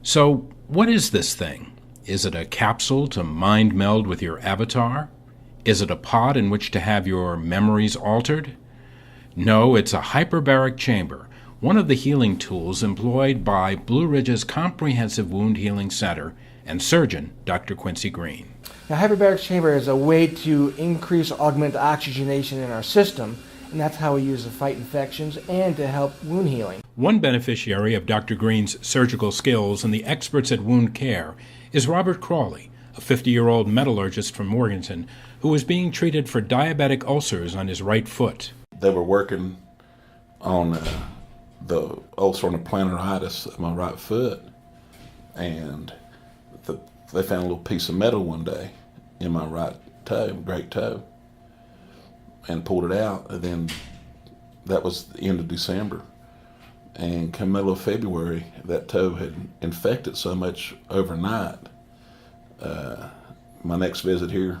So, what is this thing? Is it a capsule to mind meld with your avatar? Is it a pod in which to have your memories altered? No, it's a hyperbaric chamber, one of the healing tools employed by Blue Ridge's Comprehensive Wound Healing Center and surgeon Dr. Quincy Green. Now, hyperbaric chamber is a way to increase or augment the oxygenation in our system, and that's how we use to fight infections and to help wound healing. One beneficiary of Dr. Green's surgical skills and the experts at wound care is Robert Crawley, a 50-year-old metallurgist from Morganton who was being treated for diabetic ulcers on his right foot. They were working on the ulcer on the plantar itis of my right foot, and they found a little piece of metal one day in my right toe, great toe, and pulled it out. And then that was the end of December. And come middle of February, that toe had infected so much overnight. My next visit here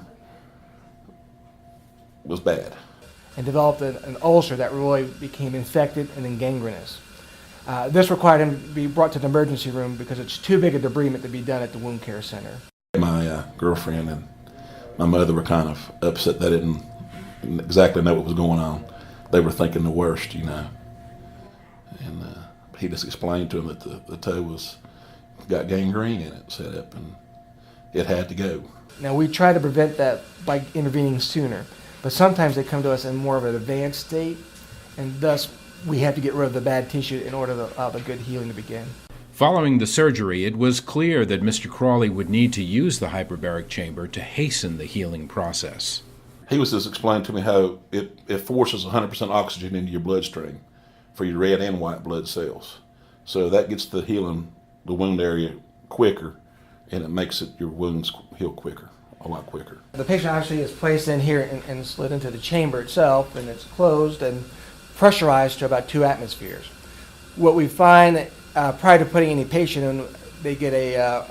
was bad. And developed an ulcer that really became infected and then gangrenous. This required him to be brought to the emergency room because it's too big a debridement to be done at the wound care center. My girlfriend and my mother were kind of upset. They didn't exactly know what was going on. They were thinking the worst, you know. And he just explained to them that the toe got gangrene in it set up, and it had to go. Now, we try to prevent that by intervening sooner, but sometimes they come to us in more of an advanced state, and thus we have to get rid of the bad tissue in order to allow the good healing to begin. Following the surgery, it was clear that Mr. Crawley would need to use the hyperbaric chamber to hasten the healing process. He was just explaining to me how it forces 100% oxygen into your bloodstream for your red and white blood cells. So that gets the healing, the wound area quicker, and it makes your wounds heal quicker, a lot quicker. The patient actually is placed in here and slid into the chamber itself, and it's closed and pressurized to about 2 atmospheres. What we find prior to putting any patient in, they get a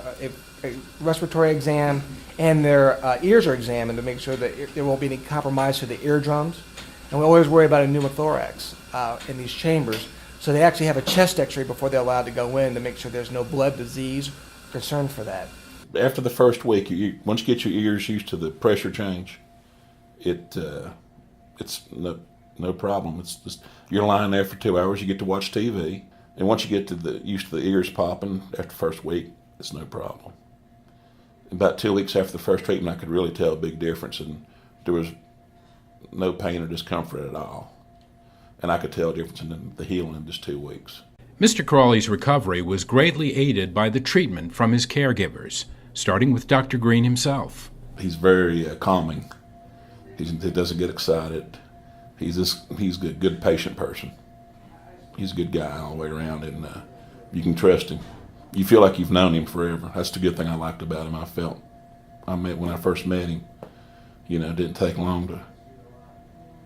respiratory exam, and their ears are examined to make sure that there won't be any compromise to the eardrums. And we always worry about a pneumothorax in these chambers. So they actually have a chest x-ray before they're allowed to go in to make sure there's no blood disease concern for that. After the first week, once you get your ears used to the pressure change, it's no problem. It's just you're lying there for 2 hours, you get to watch TV, and once you get used to the ears popping after the first week, it's no problem. About 2 weeks after the first treatment, I could really tell a big difference, and there was no pain or discomfort at all. And I could tell a difference in the healing in just 2 weeks. Mr. Crawley's recovery was greatly aided by the treatment from his caregivers, starting with Dr. Green himself. He's very calming. He doesn't get excited. He's a good patient person. He's a good guy all the way around, and you can trust him. You feel like you've known him forever. That's the good thing I liked about him. When I first met him, you know, it didn't take long to,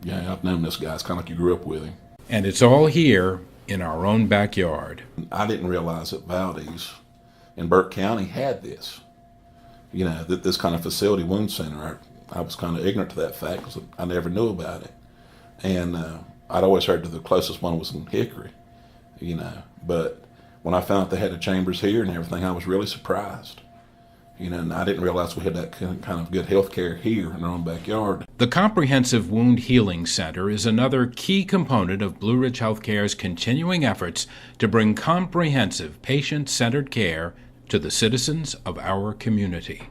I've known this guy. It's kind of like you grew up with him. And it's all here in our own backyard. I didn't realize that Valdese in Burke County had this. You know, this kind of facility, wound center. I was kind of ignorant to that fact because I never knew about it. And I'd always heard that the closest one was in Hickory, you know. But when I found out they had the chambers here and everything, I was really surprised. You know, and I didn't realize we had that kind of good health care here in our own backyard. The Comprehensive Wound Healing Center is another key component of Blue Ridge Healthcare's continuing efforts to bring comprehensive patient-centered care to the citizens of our community.